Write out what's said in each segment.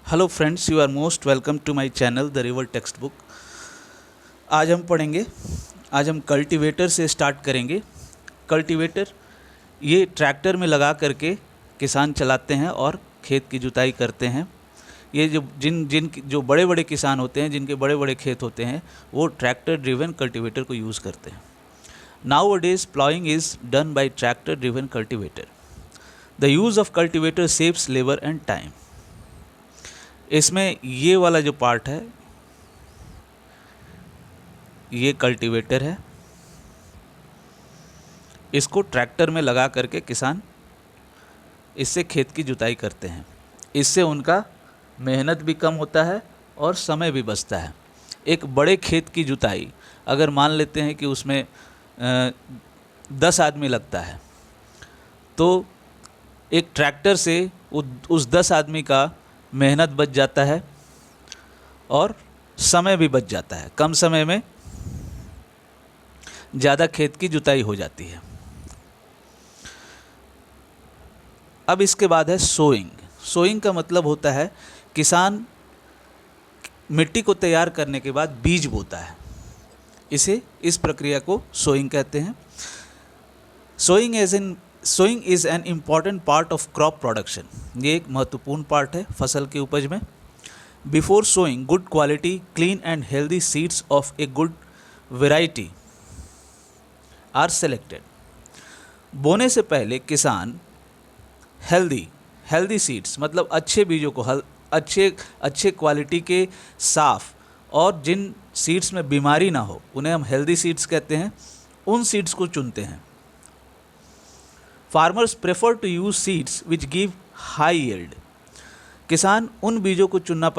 Hello friends, you are most welcome to my channel the river text book. आज हम cultivator से start करेंगे। Cultivator ये tractor में लगा करके किसान चलाते हैं और खेत की जुताई करते हैं। ये जो बड़े बड़े किसान होते हैं, जिनके बड़े बड़े खेत होते हैं, वो ट्रैक्टर ड्रिवन कल्टीवेटर को यूज़ करते हैं। Nowadays plowing is done by tractor driven cultivator. The use of cultivator saves labor and time. इसमें ये वाला जो पार्ट है, ये कल्टीवेटर है। इसको ट्रैक्टर में लगा करके किसान इससे खेत की जुताई करते हैं। इससे उनका मेहनत भी कम होता है और समय भी बचता है। एक बड़े खेत की जुताई अगर मान लेते हैं कि उसमें 10 आदमी लगता है, तो एक ट्रैक्टर से उस 10 आदमी का मेहनत बच जाता है और समय भी बच जाता है। कम समय में ज़्यादा खेत की जुताई हो जाती है। अब इसके बाद है सोइंग। सोइंग का मतलब होता है किसान मिट्टी को तैयार करने के बाद बीज बोता है। इस प्रक्रिया को सोइंग कहते हैं। Sowing is an important part of crop production. ये एक महत्वपूर्ण पार्ट है फसल की उपज में। Before sowing good quality clean and healthy seeds of a good variety are selected. बोने से पहले किसान हेल्दी सीड्स मतलब अच्छे बीजों को अच्छे क्वालिटी के साफ और जिन सीड्स में बीमारी ना हो, उन्हें हम हेल्दी सीड्स कहते हैं, उन सीड्स को चुनते हैं। Farmers prefer to use seeds which give high yield. किसान उन बीजों को चुनना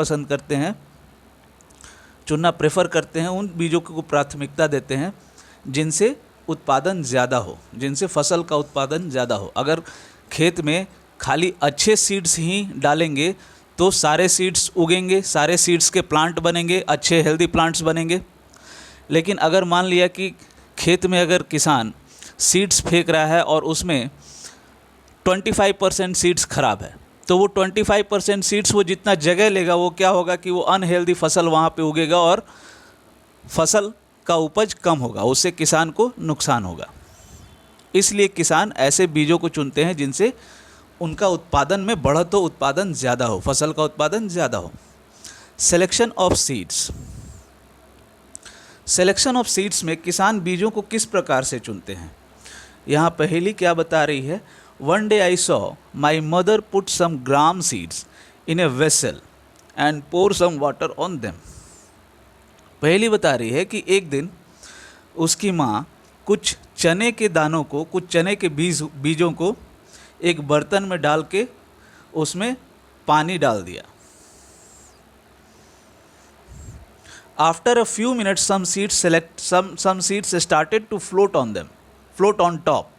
प्रेफर करते हैं, उन बीजों को प्राथमिकता देते हैं जिनसे उत्पादन ज़्यादा हो, जिनसे फसल का उत्पादन ज़्यादा हो। अगर खेत में खाली अच्छे सीड्स ही डालेंगे तो सारे सीड्स उगेंगे, सारे सीड्स के प्लांट बनेंगे, अच्छे हेल्दी प्लांट्स बनेंगे। लेकिन अगर मान लिया कि खेत में अगर किसान सीड्स फेंक रहा है और उसमें 25% सीड्स खराब है, तो वो 25% सीड्स वो जितना जगह लेगा, वो क्या होगा कि वो अनहेल्दी फसल वहाँ पे उगेगा और फसल का उपज कम होगा, उससे किसान को नुकसान होगा। इसलिए किसान ऐसे बीजों को चुनते हैं जिनसे उनका उत्पादन में बढ़त हो, उत्पादन ज़्यादा हो, फसल का उत्पादन ज़्यादा हो। सिलेक्शन ऑफ सीड्स में किसान बीजों को किस प्रकार से चुनते हैं। यहाँ पहेली क्या बता रही है? One day I saw my mother put some gram seeds in a vessel and pour some water on them. पहेली बता रही है कि एक दिन उसकी माँ कुछ चने के दानों को, कुछ चने के बीजों को एक बर्तन में डाल के उसमें पानी डाल दिया। After a few minutes some seeds started to float on top.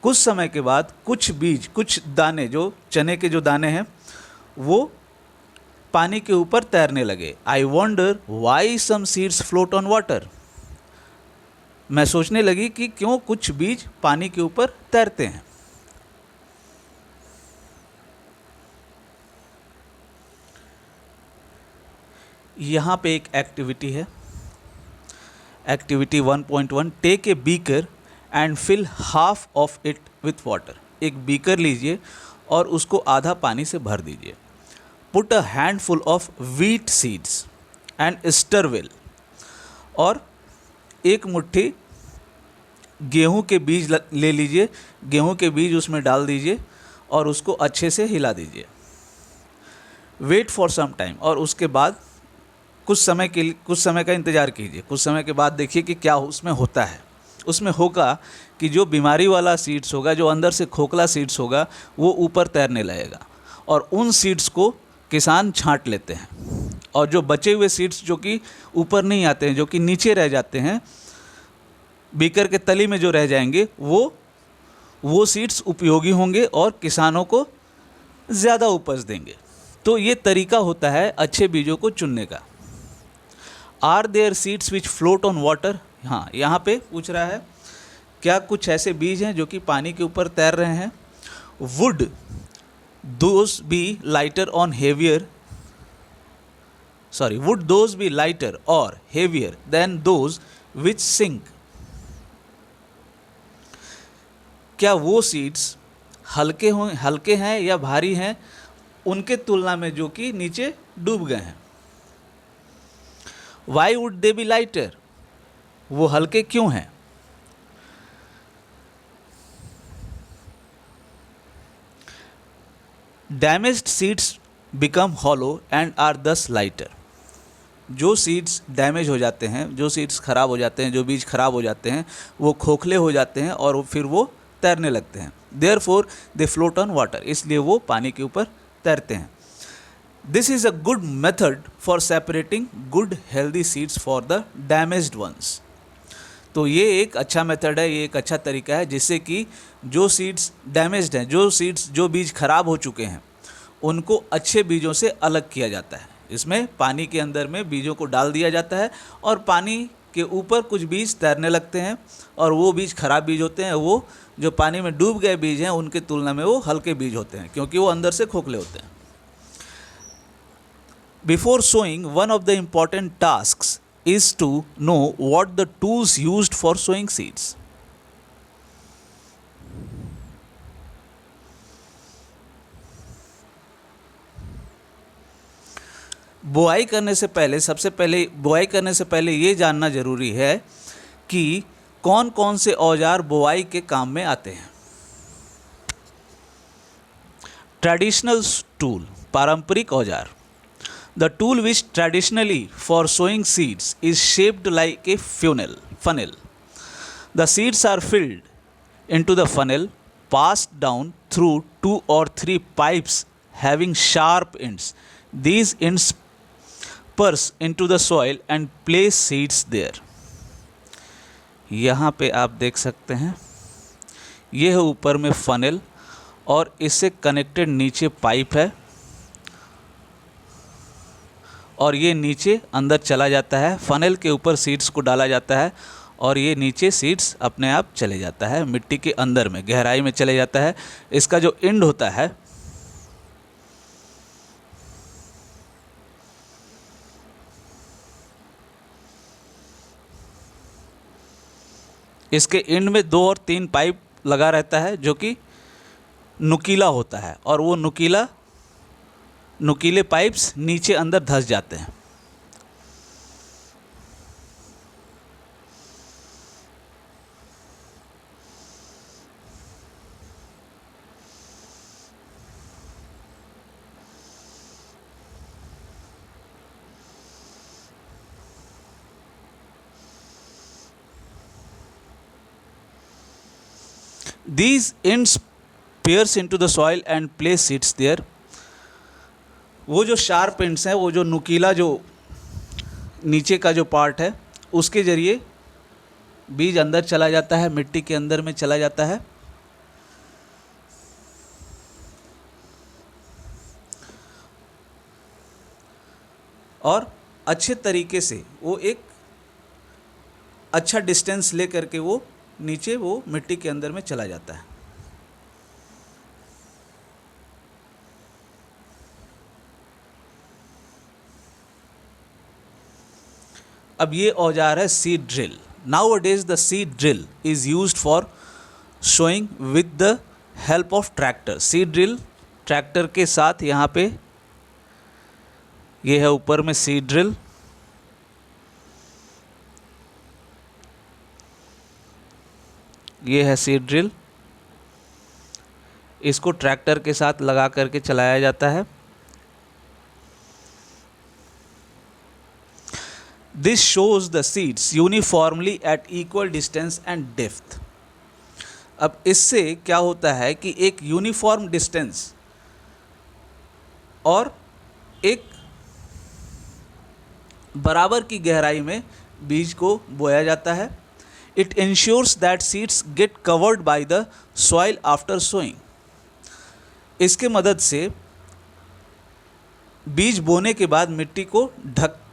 कुछ समय के बाद कुछ दाने, जो चने के जो दाने हैं, वो पानी के ऊपर तैरने लगे। I wonder why some seeds float on water. मैं सोचने लगी कि क्यों कुछ बीज पानी के ऊपर तैरते हैं। यहाँ पे एक एक्टिविटी है, activity 1.1। Take a beaker and fill half of it with water. एक बीकर लीजिए और उसको आधा पानी से भर दीजिए। Put a handful of wheat seeds and stir well. और एक मुट्ठी गेहूं के बीज ले लीजिए, गेहूं के बीज उसमें डाल दीजिए और उसको अच्छे से हिला दीजिए। Wait for some time. और उसके बाद कुछ समय का इंतज़ार कीजिए। कुछ समय के बाद देखिए कि क्या उसमें होता है। उसमें होगा कि जो बीमारी वाला सीड्स होगा, जो अंदर से खोखला सीड्स होगा, वो ऊपर तैरने लगेगा और उन सीड्स को किसान छांट लेते हैं। और जो बचे हुए सीड्स जो कि ऊपर नहीं आते हैं, जो कि नीचे रह जाते हैं, बीकर के तली में जो रह जाएंगे, वो सीड्स उपयोगी होंगे और किसानों को ज़्यादा उपज देंगे। तो ये तरीका होता है अच्छे बीजों को चुनने का। Are there seeds which float on water. हाँ, यहाँ पे पूछ रहा है क्या कुछ ऐसे बीज हैं जो कि पानी के ऊपर तैर रहे हैं। Would those be lighter on heavier sorry would those be lighter or heavier than those which sink? क्या वो सीड्स हल्के हैं या भारी हैं उनके तुलना में जो कि नीचे डूब गए हैं? Why would they be lighter, वो हल्के क्यों हैं? Damaged seeds become hollow and are thus lighter. जो सीड्स डैमेज हो जाते हैं, जो सीड्स खराब हो जाते हैं, जो बीज खराब हो जाते हैं, वो खोखले हो जाते हैं और फिर वो तैरने लगते हैं। Therefore they float on water, इसलिए वो पानी के ऊपर तैरते हैं। This is a good method for separating good healthy seeds for the damaged ones. तो ये एक अच्छा मेथड है, ये एक अच्छा तरीका है जिससे कि जो सीड्स डैमेज्ड हैं, जो बीज खराब हो चुके हैं, उनको अच्छे बीजों से अलग किया जाता है। इसमें पानी के अंदर में बीजों को डाल दिया जाता है और पानी के ऊपर कुछ बीज तैरने लगते हैं और वो बीज खराब बीज होते हैं। वो जो पानी में डूब गए बीज हैं उनके तुलना में वो हल्के बीज होते हैं क्योंकि वो अंदर से खोखले होते हैं। Before sowing, one of the important tasks is to know what the tools used for sowing seeds. बुआई करने से पहले ये जानना जरूरी है कि कौन कौन से औजार बुआई के काम में आते हैं। ट्रेडिशनल टूल, पारंपरिक औजार। The tool which traditionally for sowing seeds is shaped like a funnel. The seeds are filled into the funnel, passed down through 2 or 3 pipes having sharp ends. These ends purse into the soil and place seeds there. यहाँ पे आप देख सकते हैं, ये है ऊपर में फनल और इससे कनेक्टेड नीचे पाइप है और ये नीचे अंदर चला जाता है। फनल के ऊपर सीड्स को डाला जाता है और ये नीचे सीड्स अपने आप चले जाता है, मिट्टी के अंदर में गहराई में चले जाता है। इसका जो एंड होता है, इसके एंड में 2 और 3 पाइप लगा रहता है जो कि नुकीला होता है और वो नुकीले पाइप्स नीचे अंदर धंस जाते हैं। These ends pierce into the soil and place seeds there. वो जो शार्प एंड्स हैं, वो जो नुकीला जो नीचे का जो पार्ट है, उसके ज़रिए बीज अंदर चला जाता है, मिट्टी के अंदर में चला जाता है और अच्छे तरीके से वो एक अच्छा डिस्टेंस ले करके वो नीचे वो मिट्टी के अंदर में चला जाता है। अब ये औजार है seed drill. Nowadays the seed drill is used for sowing with the help of tractor. Seed drill tractor के साथ यहाँ पे ये है ऊपर में सीड ड्रिल, ये है सीड ड्रिल। इसको ट्रैक्टर के साथ लगा करके चलाया जाता है। This shows the seeds uniformly at equal distance and depth. अब इससे क्या होता है कि एक यूनिफॉर्म डिस्टेंस और एक बराबर की गहराई में बीज को बोया जाता है। It ensures that seeds get covered by the soil after sowing. इसके मदद से बीज बोने के बाद मिट्टी को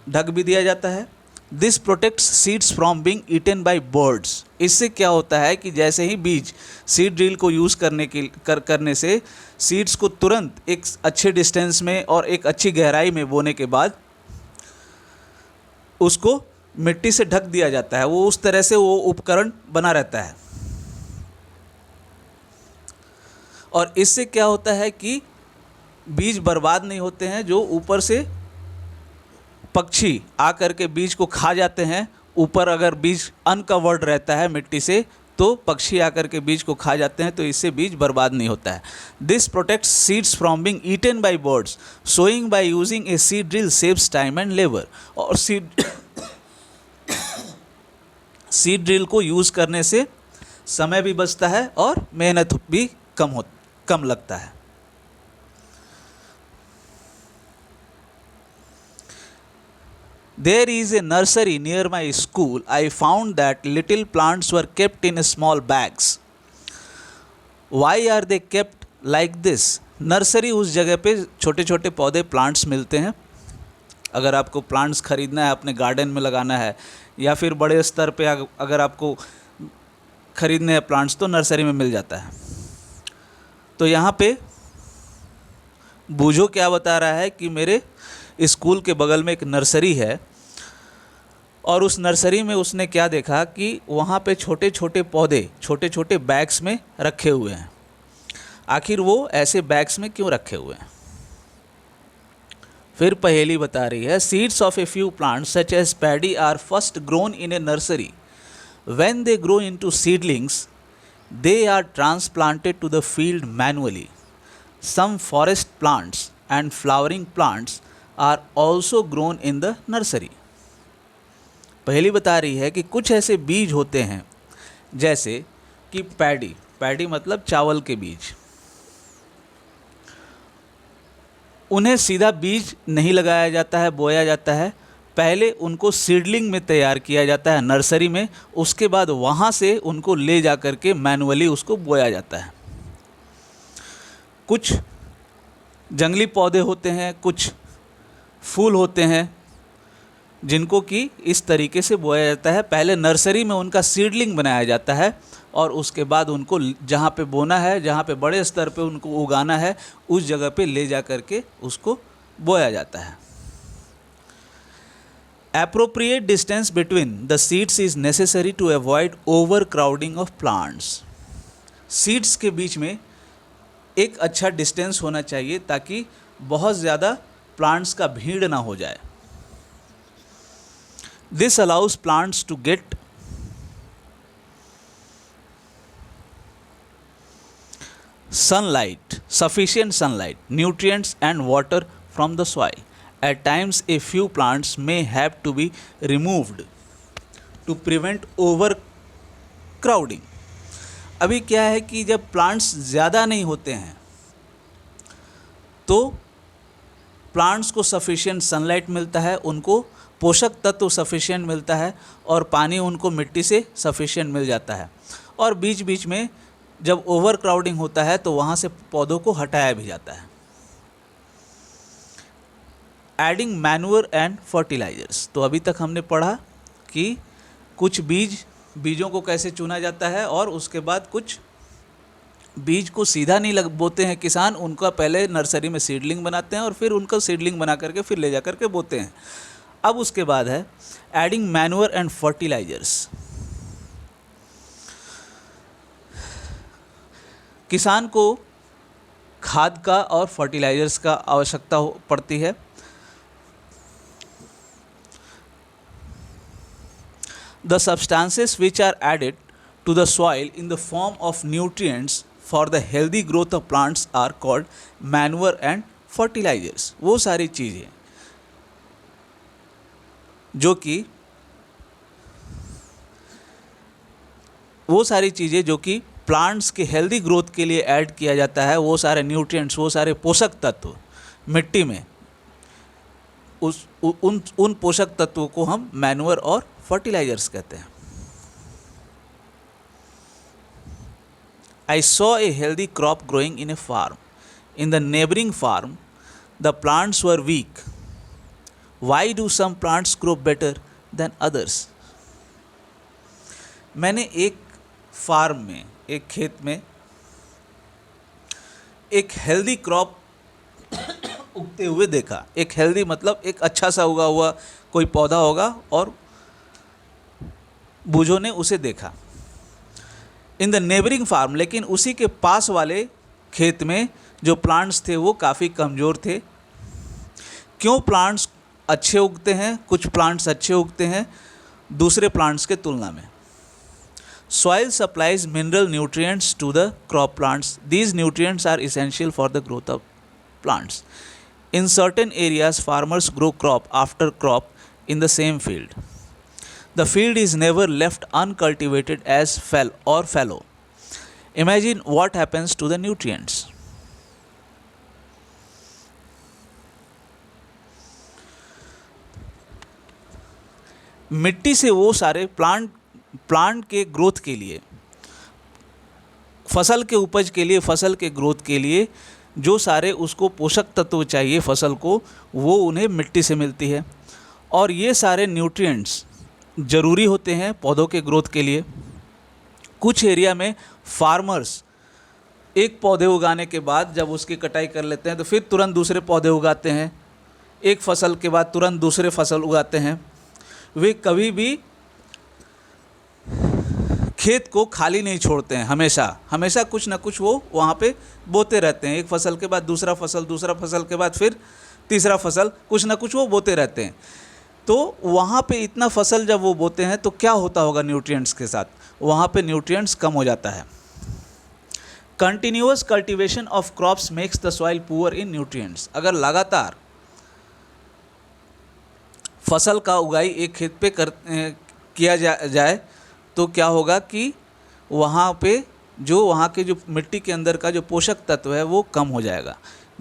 ढक भी दिया जाता है this protects seeds from being eaten by birds. इससे क्या होता है कि जैसे ही बीज सीड ड्रिल को यूज़ करने से सीड्स को तुरंत एक अच्छे डिस्टेंस में और एक अच्छी गहराई में बोने के बाद उसको मिट्टी से ढक दिया जाता है। वो उस तरह से वो उपकरण बना रहता है और इससे क्या होता है कि बीज बर्बाद नहीं होते हैं। जो ऊपर से पक्षी आकर के बीज को खा जाते हैं, ऊपर अगर बीज अनकवर्ड रहता है मिट्टी से तो पक्षी आकर के बीज को खा जाते हैं, तो इससे बीज बर्बाद नहीं होता है। This protects seeds from being eaten by birds. Sowing by using a seed drill saves time and labour. और सीड ड्रिल को यूज़ करने से समय भी बचता है और मेहनत भी कम लगता है। There is a nursery near my school. I found that little plants were kept in small bags. Why are they kept like this? Nursery उस जगह पे छोटे छोटे पौधे प्लांट्स मिलते हैं। अगर आपको प्लांट्स खरीदना है, अपने गार्डन में लगाना है, या फिर बड़े स्तर पे अगर आपको खरीदने हैं प्लांट्स तो नर्सरी में मिल जाता है। तो यहाँ पे बूझो क्या बता रहा है कि मेरे स्कूल के बगल में एक नर्सरी है और उस नर्सरी में उसने क्या देखा कि वहाँ पे छोटे छोटे पौधे छोटे छोटे बैग्स में रखे हुए हैं। आखिर वो ऐसे बैग्स में क्यों रखे हुए हैं? फिर पहेली बता रही है, seeds of a few plants such as paddy are first grown in a nursery. When they grow into seedlings they are transplanted to the field manually. Some forest plants and flowering plants are also grown in the nursery. पहली बता रही है कि कुछ ऐसे बीज होते हैं जैसे कि पैडी मतलब चावल के बीज, उन्हें सीधा बीज नहीं लगाया जाता है, बोया जाता है। पहले उनको सीडलिंग में तैयार किया जाता है नर्सरी में, उसके बाद वहाँ से उनको ले जा कर के मैनुअली उसको बोया जाता है। कुछ जंगली पौधे होते हैं, कुछ फूल होते हैं जिनको कि इस तरीके से बोया जाता है। पहले नर्सरी में उनका सीडलिंग बनाया जाता है और उसके बाद उनको जहाँ पे बोना है, जहाँ पे बड़े स्तर पे उनको उगाना है, उस जगह पे ले जा कर के उसको बोया जाता है। Appropriate distance between the seeds is necessary to avoid overcrowding of plants. Seeds के बीच में एक अच्छा डिस्टेंस होना चाहिए ताकि बहुत ज़्यादा प्लांट्स का भीड़ ना हो जाए। This allows plants to get sunlight, sufficient sunlight, nutrients and water from the soil. At times a few plants may have to be removed to prevent overcrowding. अभी क्या है कि जब प्लांट्स ज़्यादा नहीं होते हैं तो प्लांट्स को सफिशिएंट सनलाइट मिलता है, उनको पोषक तत्व सफिशिएंट मिलता है और पानी उनको मिट्टी से सफिशिएंट मिल जाता है। और बीच बीच में जब ओवर क्राउडिंग होता है तो वहाँ से पौधों को हटाया भी जाता है। Adding manure and fertilisers. तो अभी तक हमने पढ़ा कि कुछ बीजों को कैसे चुना जाता है और उसके बाद कुछ बीज को सीधा नहीं बोते हैं किसान, उनका पहले नर्सरी में सीडलिंग बनाते हैं और फिर उनका सीडलिंग बना करके फिर ले जा करके बोते हैं। अब उसके बाद है एडिंग मैन्योर एंड फर्टिलाइजर्स। किसान को खाद का और फर्टिलाइजर्स का आवश्यकता पड़ती है। The substances which are added to the soil in the form of nutrients for the healthy growth of plants are called manure and fertilizers. वो सारी चीज़ें जो कि प्लांट्स के हेल्दी ग्रोथ के लिए ऐड किया जाता है, वो सारे न्यूट्रिएंट्स, वो सारे पोषक तत्व मिट्टी में उन पोषक तत्वों को हम मैन्योर और फर्टिलाइजर्स कहते हैं। I saw a healthy crop growing in a farm. In the neighboring farm, the plants were weak. Why do some plants grow better than others. मैंने एक फार्म में, एक खेत में एक हेल्दी क्रॉप उगते हुए देखा। एक हेल्दी मतलब एक अच्छा सा उगा हुआ कोई पौधा होगा और बूझों ने उसे देखा। इन द नेबरिंग फार्म, लेकिन उसी के पास वाले खेत में जो प्लांट्स थे वो काफ़ी कमज़ोर थे। क्यों प्लांट्स अच्छे उगते हैं? कुछ प्लांट्स अच्छे उगते हैं दूसरे प्लांट्स के तुलना में। Soil supplies mineral nutrients to the crop plants. These nutrients are essential for the growth of plants. In certain areas, farmers grow crop after crop in the same field. The field is never left uncultivated as fallow. Imagine what happens to the nutrients. मिट्टी से वो सारे plant के growth के लिए, फसल के उपज के लिए, फसल के ग्रोथ के लिए जो सारे उसको पोषक तत्व चाहिए फसल को, वो उन्हें मिट्टी से मिलती है। और ये सारे न्यूट्रिएंट्स ज़रूरी होते हैं पौधों के ग्रोथ के लिए। कुछ एरिया में फार्मर्स एक पौधे उगाने के बाद जब उसकी कटाई कर लेते हैं तो फिर तुरंत दूसरे पौधे उगाते हैं। एक फसल के बाद तुरंत दूसरे फसल उगाते हैं। वे कभी भी खेत को खाली नहीं छोड़ते हैं। हमेशा कुछ ना कुछ वो वहाँ पे बोते रहते हैं। एक फसल के बाद दूसरा फसल के बाद फिर तीसरा फसल, कुछ ना कुछ वो बोते रहते हैं। तो वहाँ पे इतना फसल जब वो बोते हैं तो क्या होता होगा न्यूट्रिएंट्स के साथ? वहाँ पे न्यूट्रिएंट्स कम हो जाता है। Continuous cultivation of crops makes the soil poor in nutrients. अगर लगातार फसल का उगाई एक खेत पे किया जाए तो क्या होगा कि वहाँ के जो मिट्टी के अंदर का जो पोषक तत्व है वो कम हो जाएगा।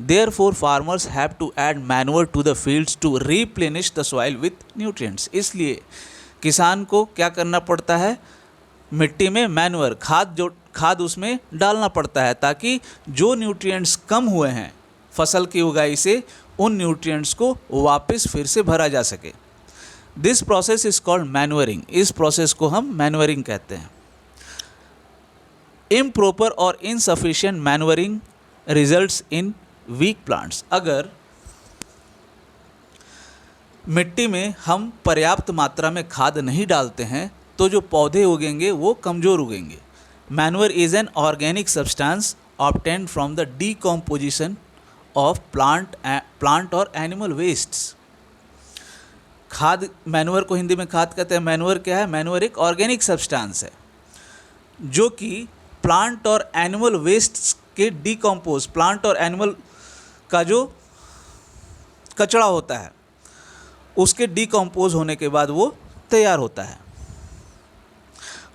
Therefore, farmers have to add manure to the fields to replenish the soil with nutrients. इसलिए किसान को क्या करना पड़ता है? मिट्टी में मैन्योर, खाद उसमें डालना पड़ता है ताकि जो न्यूट्रिएंट्स कम हुए हैं फसल की उगाई से, उन न्यूट्रिएंट्स को वापस फिर से भरा जा सके। This process is called manuring. इस प्रोसेस को हम मैन्योरिंग कहते हैं। इम्प्रॉपर और insufficient manuring results in weak plants. अगर मिट्टी में हम पर्याप्त मात्रा में खाद नहीं डालते हैं तो जो पौधे उगेंगे वो कमज़ोर उगेंगे। Manure is an organic substance obtained from the decomposition of plant और एनिमल वेस्ट्स। खाद, मैन्योर को हिंदी में खाद कहते हैं। मैन्योर क्या है? मैन्योर एक ऑर्गेनिक सब्सटेंस है जो कि प्लांट और एनिमल वेस्ट्स के डीकम्पोज, प्लांट और एनिमल का जो कचरा होता है उसके डीकम्पोज होने के बाद वो तैयार होता है।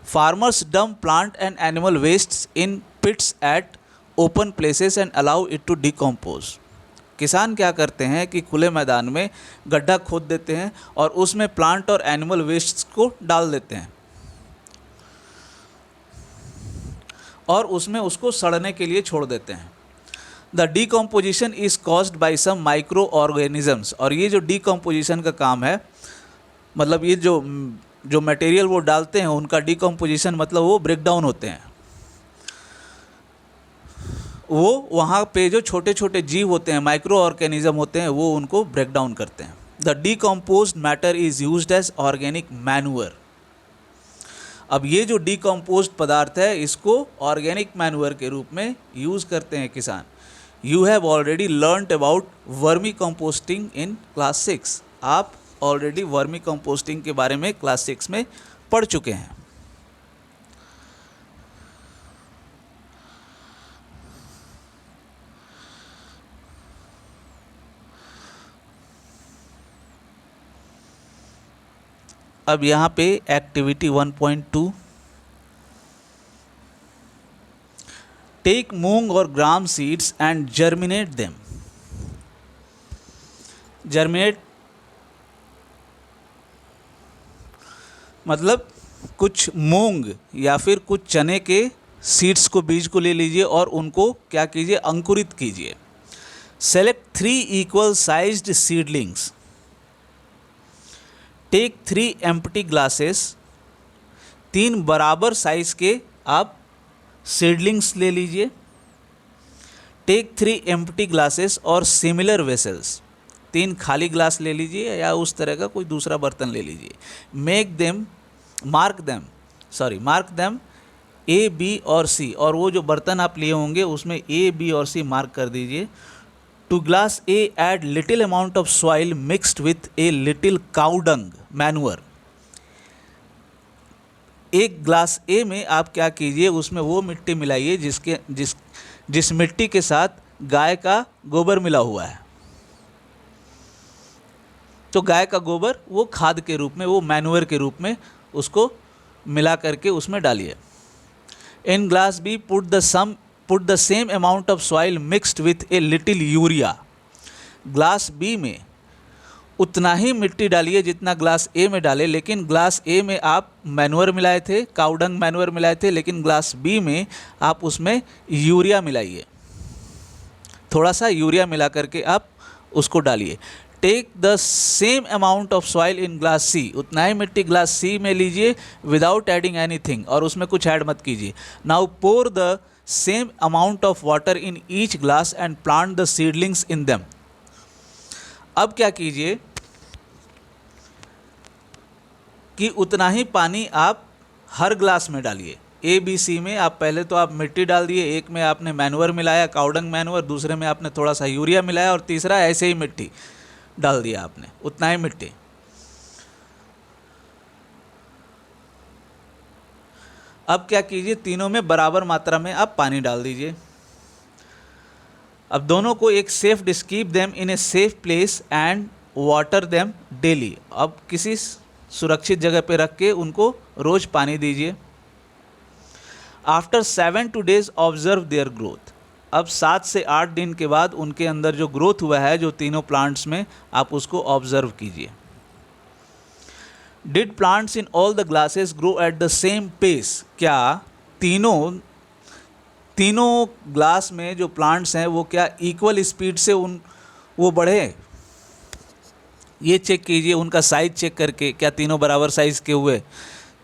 Farmers dump plant and animal wastes in pits at open places and allow it to decompose. किसान क्या करते हैं कि खुले मैदान में गड्ढा खोद देते हैं और उसमें प्लांट और एनिमल वेस्ट्स को डाल देते हैं और उसमें उसको सड़ने के लिए छोड़ देते हैं। The decomposition is caused by some micro organisms. और ये जो डीकम्पोजिशन का काम है, मतलब ये जो मटेरियल वो डालते हैं उनका डीकम्पोजिशन मतलब वो ब्रेक डाउन होते हैं। वो वहाँ पे जो छोटे छोटे जीव होते हैं, माइक्रो ऑर्गेनिज्म होते हैं, वो उनको ब्रेक डाउन करते हैं। The decomposed matter is used as organic manure. अब ये जो डीकम्पोज्ड पदार्थ है इसको ऑर्गेनिक मैन्यूअर के रूप में यूज़ करते हैं किसान। You have already learned about vermi composting in class 6। आप ऑलरेडी वर्मी कंपोस्टिंग के बारे में क्लास 6 में पढ़ चुके हैं। अब यहाँ पे एक्टिविटी 1.2, टेक मूंग और gram seeds and germinate them. Germinate मतलब कुछ मूंग या फिर कुछ चने के सीड्स को, बीज को ले लीजिए और उनको क्या कीजिए? अंकुरित कीजिए। Select 3 equal sized seedlings, take 3 empty glasses, 3 बराबर साइज के आप सीडलिंग्स ले लीजिए। टेक 3 एम्प्टी ग्लासेस और सिमिलर वेसल्स, 3 खाली ग्लास ले लीजिए या उस तरह का कोई दूसरा बर्तन ले लीजिए। मार्क देम ए, बी और सी, और वो जो बर्तन आप लिए होंगे उसमें ए, बी और सी मार्क कर दीजिए। To glass A add little amount of soil mixed with a little cow dung manure. एक ग्लास ए में आप क्या कीजिए, उसमें वो मिट्टी मिलाइए जिस मिट्टी के साथ गाय का गोबर मिला हुआ है। तो गाय का गोबर वो खाद के रूप में, वो मैन्यूअर के रूप में उसको मिला करके उसमें डालिए। In glass B put the same amount of soil mixed with a little urea. Glass B में उतना ही मिट्टी डालिए जितना ग्लास ए में डाले, लेकिन ग्लास ए में आप मैन्यूअर मिलाए थे, काउडंग मैन्यूअर मिलाए थे, लेकिन ग्लास बी में आप उसमें यूरिया मिलाइए, थोड़ा सा यूरिया मिला करके आप उसको डालिए। Take the same amount of soil in glass C, उतना ही मिट्टी ग्लास सी में लीजिए विदाउट एडिंग एनीथिंग, और उसमें कुछ ऐड मत कीजिए। Now pour the same amount of water in each glass and plant the seedlings in them. अब क्या कीजिए कि उतना ही पानी आप हर ग्लास में डालिए। ए, बी, सी में आप पहले तो आप मिट्टी डाल दिए, एक में आपने मैन्यूअर मिलाया, काउडंग मैन्यूअर, दूसरे में आपने थोड़ा सा यूरिया मिलाया, और तीसरा ऐसे ही मिट्टी डाल दिया आपने, उतना ही मिट्टी। अब क्या कीजिए, तीनों में बराबर मात्रा में आप पानी डाल दीजिए। अब दोनों को एक safe keep them in a safe place and water them daily. अब किसी सुरक्षित जगह पे रख के उनको रोज पानी दीजिए। After 7 to 8 days observe their growth. अब 7 से 8 दिन के बाद उनके अंदर जो ग्रोथ हुआ है जो तीनों प्लांट्स में, आप उसको ऑब्जर्व कीजिए। Did plants in all the glasses grow at the same pace. क्या तीनों ग्लास में जो प्लांट्स हैं वो क्या इक्वल स्पीड से वो बढ़े, ये चेक कीजिए। उनका साइज चेक करके क्या तीनों बराबर साइज़ के हुए,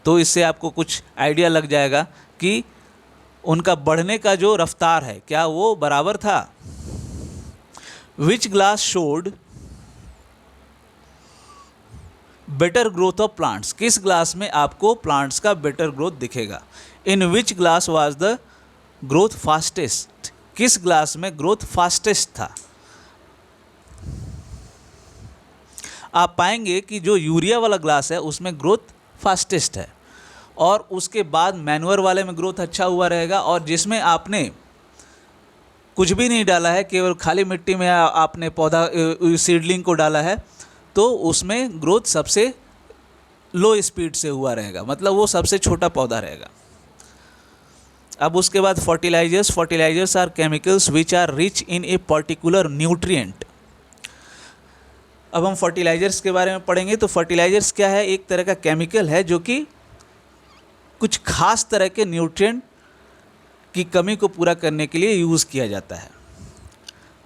तो इससे आपको कुछ आइडिया लग जाएगा कि उनका बढ़ने का जो रफ्तार है क्या वो बराबर था। Which glass showed better growth of plants. किस ग्लास में आपको प्लांट्स का बेटर ग्रोथ दिखेगा। In which glass was the growth fastest. किस ग्लास में ग्रोथ फास्टेस्ट था। आप पाएंगे कि जो यूरिया वाला ग्लास है उसमें ग्रोथ फास्टेस्ट है, और उसके बाद मैन्यूअर वाले में ग्रोथ अच्छा हुआ रहेगा, और जिसमें आपने कुछ भी नहीं डाला है, केवल खाली मिट्टी में आपने पौधा सीडलिंग को डाला है, तो उसमें ग्रोथ सबसे लो स्पीड से हुआ रहेगा, मतलब वो सबसे छोटा पौधा रहेगा। अब उसके बाद fertilisers are chemicals which are rich in a particular nutrient. अब हम फर्टिलाइजर्स के बारे में पढ़ेंगे। तो फर्टिलाइजर्स क्या है, एक तरह का केमिकल है जो कि कुछ खास तरह के न्यूट्रिएंट की कमी को पूरा करने के लिए यूज़ किया जाता है।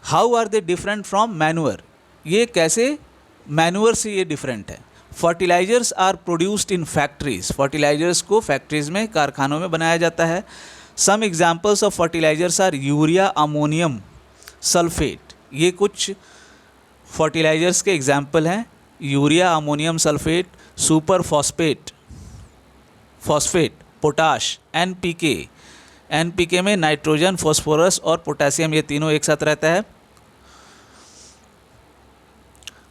How are they different from manure. ये कैसे मैन्यूअर से ये डिफरेंट है। Fertilisers are produced in factories. Fertilisers को फैक्ट्रीज में, कारखानों में बनाया जाता है। Some examples of fertilisers are urea, ammonium sulphate. ये कुछ फर्टिलाइजर्स के एग्जाम्पल हैं। Urea, ammonium sulphate, super phosphate, potash, NPK. NPK में नाइट्रोजन, फॉस्फोरस और पोटेशियम, ये तीनों एक साथ रहता है।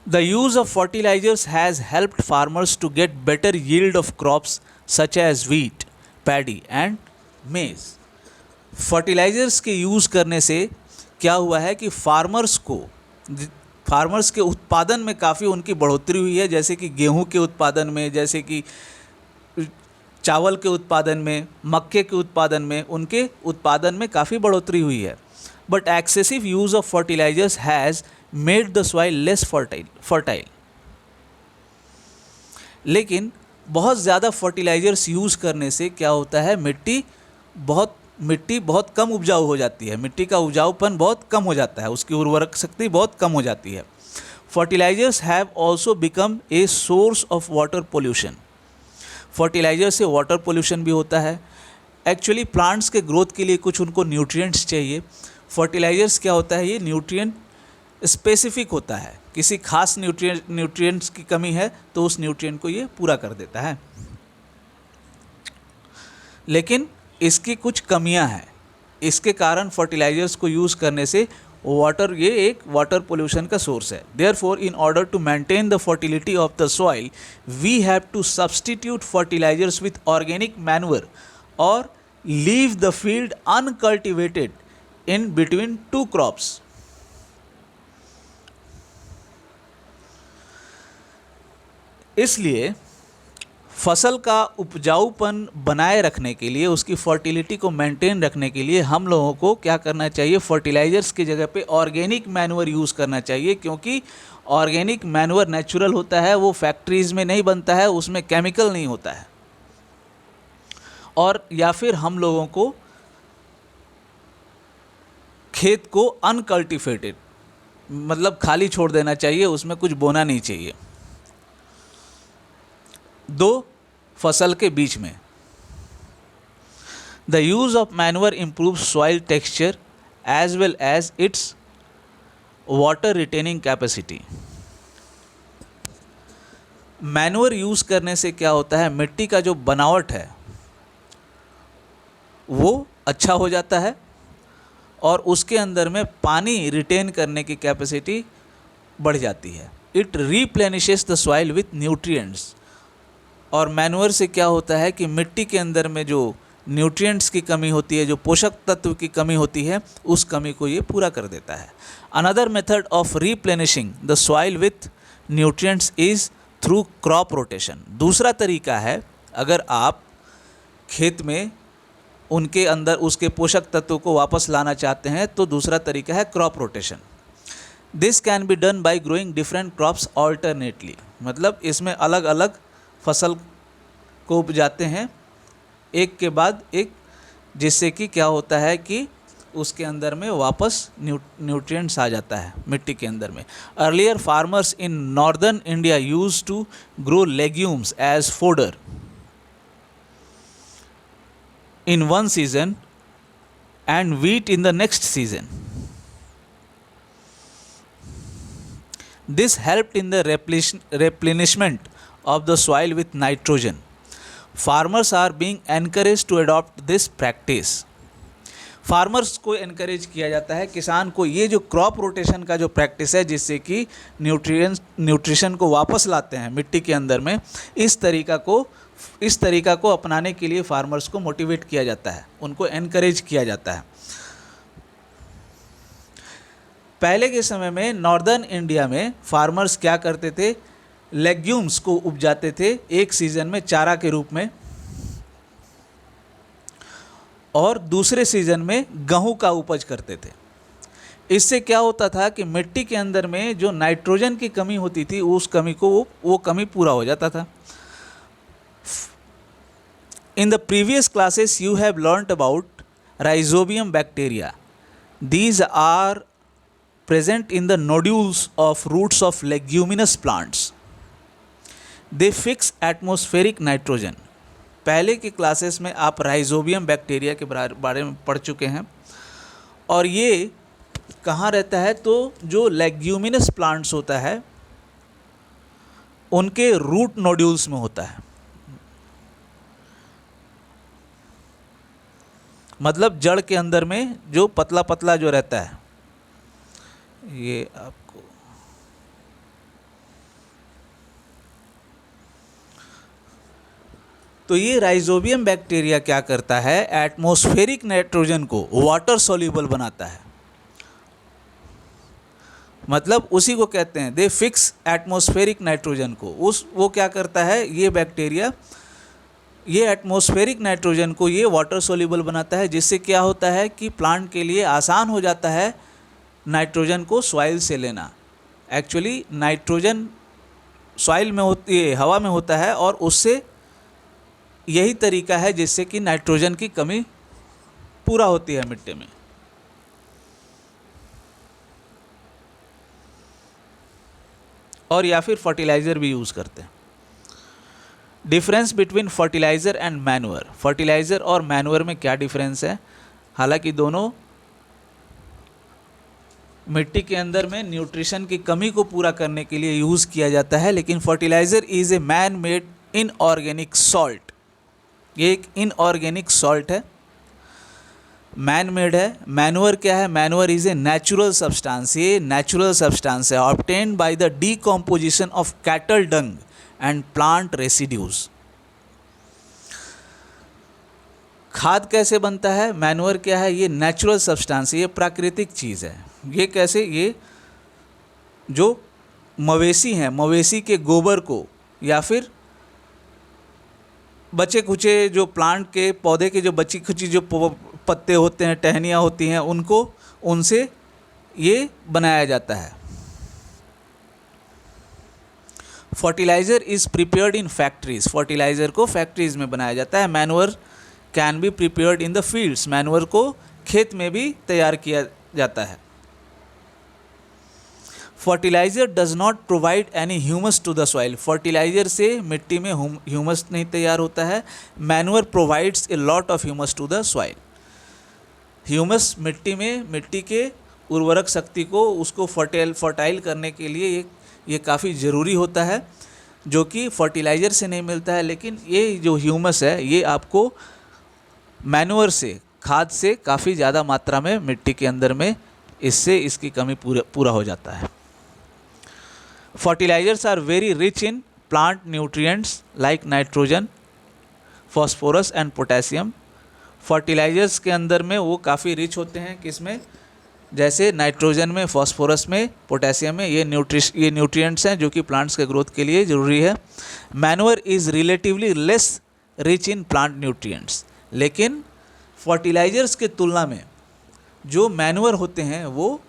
The use of fertilisers has helped farmers to get better yield of crops such as wheat, paddy and maize. Fertilisers के use करने से क्या हुआ है कि फार्मर्स के उत्पादन में काफ़ी उनकी बढ़ोतरी हुई है, जैसे कि गेहूं के उत्पादन में, जैसे कि चावल के उत्पादन में, मक्के के उत्पादन में, उनके उत्पादन में काफ़ी बढ़ोतरी हुई है। But excessive use of fertilisers has made the soil less fertile. लेकिन बहुत ज़्यादा फर्टिलाइजर्स यूज़ करने से क्या होता है, मिट्टी बहुत कम उपजाऊ हो जाती है। मिट्टी का उपजाऊपन बहुत कम हो जाता है, उसकी उर्वरक शक्ति बहुत कम हो जाती है। Fertilizers have also become a source of water pollution. Fertilizer से वाटर पोल्यूशन भी होता है। एक्चुअली प्लांट्स के ग्रोथ के लिए कुछ उनको न्यूट्रिएंट्स चाहिए। फर्टिलाइजर्स क्या होता है, ये न्यूट्रिएंट स्पेसिफिक होता है, किसी खास न्यूट्रिएंट्स की कमी है तो उस न्यूट्रिएंट को ये पूरा कर देता है। लेकिन इसकी कुछ कमियां हैं, इसके कारण फर्टिलाइजर्स को यूज़ करने से वाटर, ये एक वाटर पोल्यूशन का सोर्स है। Therefore in order to maintain the fertility of the soil we have to substitute fertilizers with organic manure और leave the field uncultivated in between two crops. इसलिए फसल का उपजाऊपन बनाए रखने के लिए, उसकी फर्टिलिटी को मेंटेन रखने के लिए हम लोगों को क्या करना चाहिए, फर्टिलाइजर्स की जगह पे ऑर्गेनिक मैन्योर यूज़ करना चाहिए, क्योंकि ऑर्गेनिक मैन्योर नेचुरल होता है, वो फैक्ट्रीज़ में नहीं बनता है, उसमें केमिकल नहीं होता है। और या फिर हम लोगों को खेत को अनकल्टिवेटेड, मतलब खाली छोड़ देना चाहिए, उसमें कुछ बोना नहीं चाहिए दो फसल के बीच में। The use of manure improve soil texture as well as its water retaining capacity. Manure use करने से क्या होता है, मिट्टी का जो बनावट है वो अच्छा हो जाता है और उसके अंदर में पानी रिटेन करने की कैपेसिटी बढ़ जाती है। It replenishes the soil with nutrients. और मैन्योर से क्या होता है कि मिट्टी के अंदर में जो न्यूट्रिएंट्स की कमी होती है, जो पोषक तत्व की कमी होती है, उस कमी को ये पूरा कर देता है। Another method of replenishing the soil with nutrients is through crop rotation. दूसरा तरीका है, अगर आप खेत में उनके अंदर उसके पोषक तत्व को वापस लाना चाहते हैं तो दूसरा तरीका है crop rotation. This can be done by growing different crops alternately. मतलब इसमें अलग अलग फसल को उपजाते हैं एक के बाद एक, जिससे कि क्या होता है कि उसके अंदर में वापस न्यूट्रिएंट्स आ जाता है मिट्टी के अंदर में। Earlier farmers in northern India use to grow legumes as fodder in one season and wheat in the next season. This helped in the replenishment of the soil with nitrogen. Farmers are being encouraged to adopt this practice. Farmers को encourage किया जाता है, किसान को, ये जो crop rotation का जो प्रैक्टिस है, जिससे कि न्यूट्रिशन को वापस लाते हैं मिट्टी के अंदर में, इस तरीका को अपनाने के लिए फार्मर्स को मोटिवेट किया जाता है, उनको एनकरेज किया जाता है। पहले के समय में नॉर्दर्न इंडिया में फार्मर्स क्या करते थे, लेग्यूम्स को उपजाते थे एक सीज़न में चारा के रूप में, और दूसरे सीज़न में गेहूं का उपज करते थे। इससे क्या होता था कि मिट्टी के अंदर में जो नाइट्रोजन की कमी होती थी, उस कमी को वो कमी पूरा हो जाता था। In the previous classes you have learnt about rhizobium bacteria. These are present in the nodules of roots of leguminous plants. They fix atmospheric nitrogen. पहले की क्लासेस में आप राइजोबियम बैक्टीरिया के बारे में पढ़ चुके हैं, और ये कहाँ रहता है, तो जो लेग्यूमिनस प्लांट्स होता है उनके रूट नोड्यूल्स में होता है। मतलब जड़ के अंदर में जो पतला पतला जो रहता है, ये आपको तो ये राइजोबियम बैक्टीरिया क्या करता है, एटमॉस्फेरिक नाइट्रोजन को वाटर सॉल्युबल बनाता है। मतलब उसी को कहते हैं, दे फिक्स एटमॉस्फेरिक नाइट्रोजन को। वो क्या करता है, ये बैक्टीरिया ये एटमॉस्फेरिक नाइट्रोजन को ये वाटर सॉल्युबल बनाता है, जिससे क्या होता है कि प्लांट के लिए आसान हो जाता है नाइट्रोजन को सॉइल से लेना। एक्चुअली नाइट्रोजन सॉइल में होती है, हवा में होता है, और उससे यही तरीका है जिससे कि नाइट्रोजन की कमी पूरा होती है मिट्टी में। और या फिर फर्टिलाइज़र भी यूज़ करते हैं। Difference between fertiliser and manure, fertiliser और मैन्योर में क्या डिफरेंस है? हालांकि दोनों मिट्टी के अंदर में न्यूट्रिशन की कमी को पूरा करने के लिए यूज़ किया जाता है, लेकिन fertiliser is a man made inorganic salt, ये एक इनऑर्गेनिक सॉल्ट है, मैन मेड है। मैन्योर क्या है? Manure is a natural substance, ये नेचुरल सब्सटेंस है obtained by the decomposition of cattle Dang and plant residues. खाद कैसे बनता है? मैन्योर क्या है? ये नेचुरल सब्सटेंस है, ये प्राकृतिक चीज़ है। ये कैसे? ये जो मवेशी हैं, मवेशी के गोबर को या फिर बचे खुचे जो प्लांट के पौधे के जो बची खुची जो पत्ते होते हैं, टहनियाँ होती हैं, उनको उनसे ये बनाया जाता है। Fertilizer is prepared in factories, fertilizer को फैक्ट्रीज में बनाया जाता है। Manure can be prepared in the fields, manure को खेत में भी तैयार किया जाता है। Fertilizer does not provide any humus to the soil, fertilizer से मिट्टी में ह्यूमस नहीं तैयार होता है। Manure provides a lot of humus to the soil, humus मिट्टी में, मिट्टी के उर्वरक शक्ति को उसको फर्टाइल करने के लिए ये काफ़ी ज़रूरी होता है, जो कि फर्टिलाइज़र से नहीं मिलता है। लेकिन ये जो ह्यूमस है ये आपको मैन्योर से, खाद से काफ़ी ज़्यादा मात्रा में मिट्टी के अंदर में, इससे इसकी कमी पूरा हो जाता है। Fertilisers are very rich in plant nutrients like nitrogen, phosphorus and potassium. Fertilizers के अंदर में वो काफ़ी रिच होते हैं, किस में? जैसे नाइट्रोजन में, फॉस्फोरस में, पोटेशियम में, ये न्यूट्रिएंट्स हैं जो कि प्लांट्स के ग्रोथ के लिए ज़रूरी है। Manure is relatively less rich in plant nutrients, लेकिन फर्टिलाइजर्स के तुलना में जो मैन्योर होते हैं वो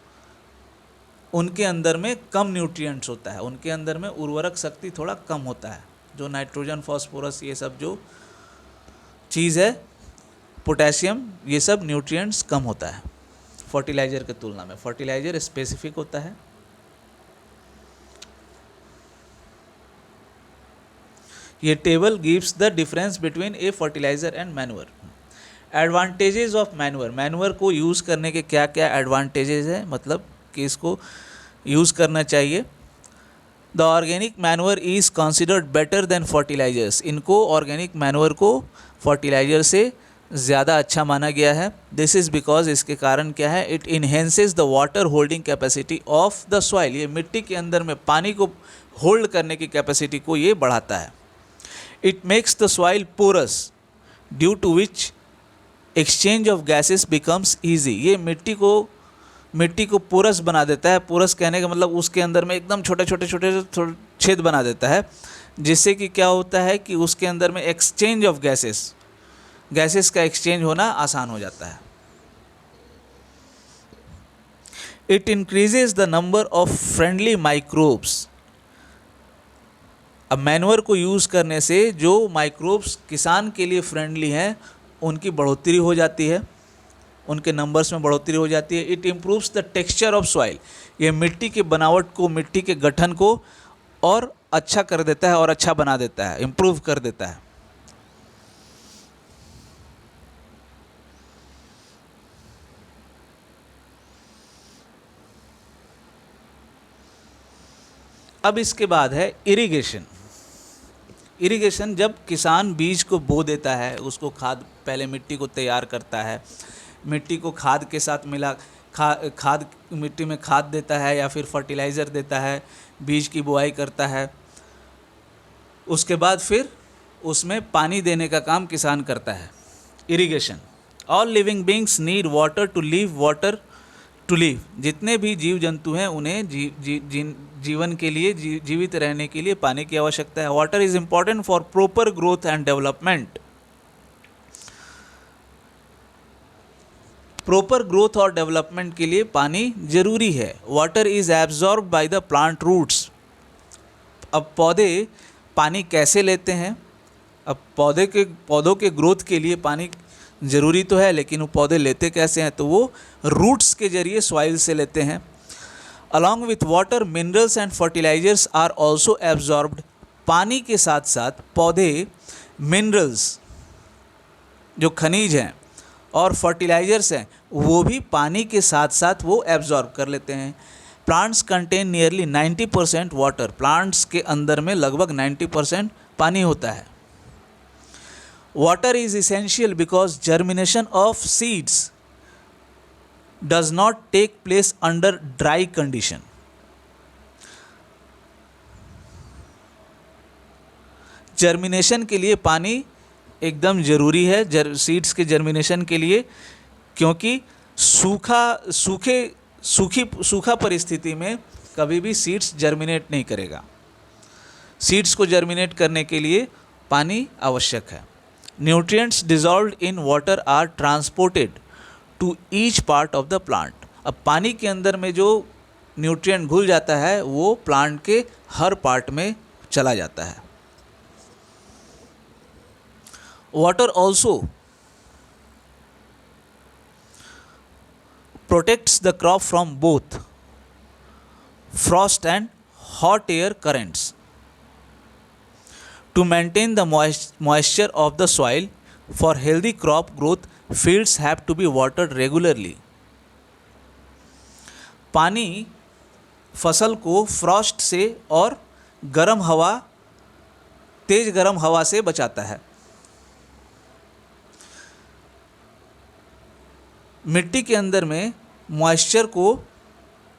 उनके अंदर में कम न्यूट्रिएंट्स होता है, उनके अंदर में उर्वरक शक्ति थोड़ा कम होता है। जो नाइट्रोजन, फॉस्फोरस, ये सब जो चीज़ है, पोटेशियम, ये सब न्यूट्रिएंट्स कम होता है फर्टिलाइज़र के तुलना में। फर्टिलाइज़र स्पेसिफिक होता है। ये table gives the difference between A fertiliser and manure. Advantages of manure, manure को यूज़ करने के क्या क्या एडवांटेजेस हैं, मतलब कि इसको यूज़ करना चाहिए। The organic manure is considered better than fertilizers, इनको ऑर्गेनिक मैन्योर को फर्टिलाइज़र से ज़्यादा अच्छा माना गया है। दिस इज़ बिकॉज, इसके कारण क्या है? It enhances the water holding capacity of the soil, ये मिट्टी के अंदर में पानी को होल्ड करने की कैपेसिटी को ये बढ़ाता है। It makes the soil porous due to which exchange of gases becomes easy, ये मिट्टी को पोरस बना देता है। पोरस कहने का मतलब उसके अंदर में एकदम छोटे छोटे छेद बना देता है, जिससे कि क्या होता है कि उसके अंदर में एक्सचेंज ऑफ गैसेस का एक्सचेंज होना आसान हो जाता है। It increases the number of friendly microbes, अब मैन्योर को यूज़ करने से जो माइक्रोब्स किसान के लिए फ्रेंडली हैं उनकी बढ़ोतरी हो जाती है, उनके नंबर्स में बढ़ोतरी हो जाती है। It improves the texture of soil, ये मिट्टी की बनावट को, मिट्टी के गठन को और अच्छा कर देता है और अच्छा बना देता है, इम्प्रूव कर देता है। अब इसके बाद है इरिगेशन। इरिगेशन, जब किसान बीज को बो देता है, उसको खाद, पहले मिट्टी को तैयार करता है, मिट्टी को खाद के साथ मिला, खाद मिट्टी में खाद देता है या फिर फर्टिलाइज़र देता है, बीज की बुआई करता है, उसके बाद फिर उसमें पानी देने का काम किसान करता है। Irrigation, all living beings need water to live, जितने भी जीव जंतु हैं उन्हें जीवन के लिए, जीवित रहने के लिए पानी की आवश्यकता है। Water is important for proper growth and development, proper growth और डेवलपमेंट के लिए पानी जरूरी है। Water is absorb by the plant roots, अब पौधे पानी कैसे लेते हैं? अब पौधों के ग्रोथ के लिए पानी ज़रूरी तो है, लेकिन वो पौधे लेते कैसे हैं? तो वो रूट्स के जरिए सॉइल से लेते हैं। Along with water minerals and fertilizers are also absorbed. पानी के साथ साथ पौधे मिनरल्स जो खनिज हैं और फर्टिलाइजर्स हैं वो भी पानी के साथ साथ वो एब्जॉर्ब कर लेते हैं। Plants contain nearly 90% water. Plants के अंदर में लगभग 90% पानी होता है। Water is essential because germination of seeds does not take place under dry condition. Germination के लिए पानी एकदम ज़रूरी है सीड्स के जर्मिनेशन के लिए, क्योंकि सूखा परिस्थिति में कभी भी सीड्स जर्मिनेट नहीं करेगा। सीड्स को जर्मिनेट करने के लिए पानी आवश्यक है। Nutrients dissolved in water are transported to each part of the plant. अब पानी के अंदर में जो न्यूट्रिएंट घुल जाता है वो प्लांट के हर पार्ट में चला जाता है। Water also protects the crop from both frost and hot air currents. To maintain the moisture of the soil for healthy crop growth, fields have to be watered regularly. पानी फसल को Frost से और तेज गर्म हवा से बचाता है। मिट्टी के अंदर में मॉइस्चर को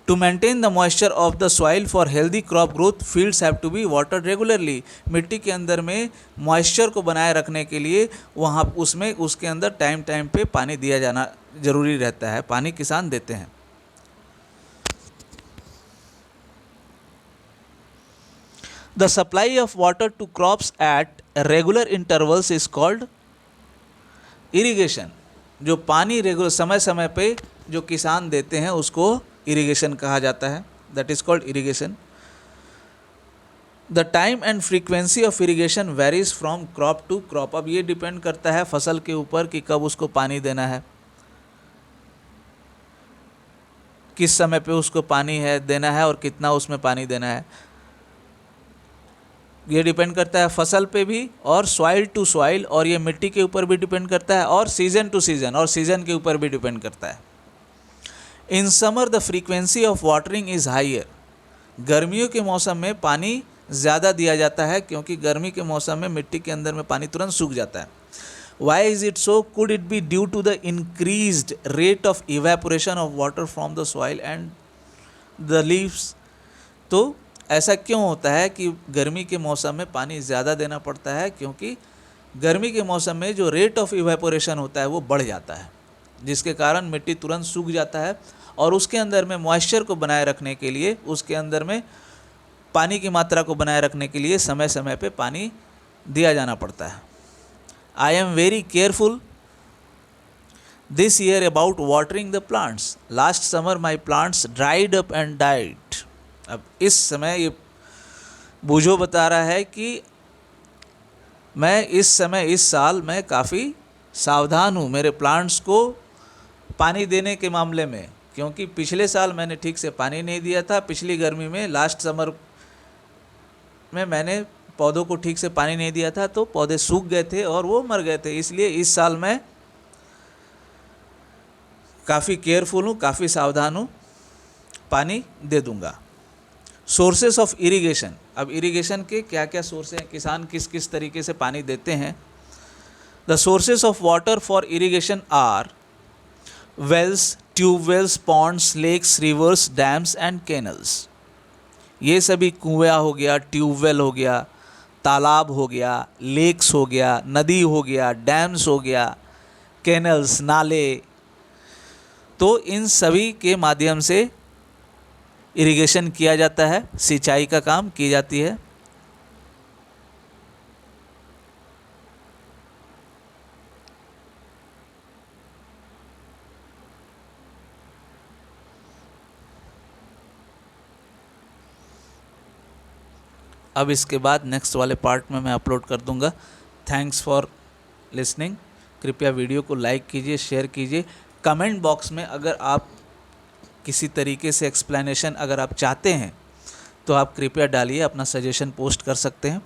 to maintain the moisture of the soil for healthy crop growth fields have to be watered regularly. मिट्टी के अंदर में मॉइस्चर को बनाए रखने के लिए वहाँ उसके अंदर टाइम पे पानी दिया जाना जरूरी रहता है। पानी किसान देते हैं। The supply of water to crops at regular intervals is called irrigation. जो पानी रेगुलर समय समय पे जो किसान देते हैं उसको इरिगेशन कहा जाता है। That is called irrigation. The time and frequency of irrigation varies from crop to crop. अब ये डिपेंड करता है फसल के ऊपर कि कब उसको पानी देना है, किस समय पे उसको पानी देना है और कितना उसमें पानी देना है। ये डिपेंड करता है फसल पे भी और सॉइल टू सॉइल, और ये मिट्टी के ऊपर भी डिपेंड करता है, और सीज़न टू सीज़न और सीज़न के ऊपर भी डिपेंड करता है। In summer the frequency of watering is higher. गर्मियों के मौसम में पानी ज़्यादा दिया जाता है क्योंकि गर्मी के मौसम में मिट्टी के अंदर में पानी तुरंत सूख जाता है। Why is it so? Could it be due to the increased rate of evaporation of water from the soil and the leaves? तो ऐसा क्यों होता है कि गर्मी के मौसम में पानी ज़्यादा देना पड़ता है? क्योंकि गर्मी के मौसम में जो रेट ऑफ इवेपोरेशन होता है वो बढ़ जाता है, जिसके कारण मिट्टी तुरंत सूख जाता है और उसके अंदर में मॉइस्चर को बनाए रखने के लिए, उसके अंदर में पानी की मात्रा को बनाए रखने के लिए समय समय पे पानी दिया जाना पड़ता है। I am very careful this year about watering the plants. Last summer my plants dried up and died. अब इस समय ये बूझो बता रहा है कि मैं इस साल मैं काफ़ी सावधान हूँ मेरे प्लांट्स को पानी देने के मामले में, क्योंकि पिछले साल मैंने ठीक से पानी नहीं दिया था। पिछली गर्मी में लास्ट समर में मैंने पौधों को ठीक से पानी नहीं दिया था तो पौधे सूख गए थे और वो मर गए थे। इसलिए इस साल मैं काफ़ी केयरफुल हूँ, काफ़ी सावधान हूँ, पानी दे दूँगा। Sources of irrigation. अब इरिगेशन के क्या क्या सोर्स हैं, किसान किस किस तरीके से पानी देते हैं। The sources of water for irrigation are wells, tubewells, ponds, lakes, rivers, dams and canals. ये सभी कुआं हो गया, ट्यूबवेल हो गया, तालाब हो गया, लेक्स हो गया, नदी हो गया, डैम्स हो गया, कैनल्स, नाले, तो इन सभी के माध्यम से इरिगेशन किया जाता है, सिंचाई का काम की जाती है। अब इसके बाद नेक्स्ट वाले पार्ट में मैं अपलोड कर दूंगा। Thanks for listening. कृपया वीडियो को लाइक कीजिए, शेयर कीजिए। कमेंट बॉक्स में अगर आप किसी तरीके से एक्सप्लेनेशन अगर आप चाहते हैं तो आप कृपया डालिए, अपना सजेशन पोस्ट कर सकते हैं।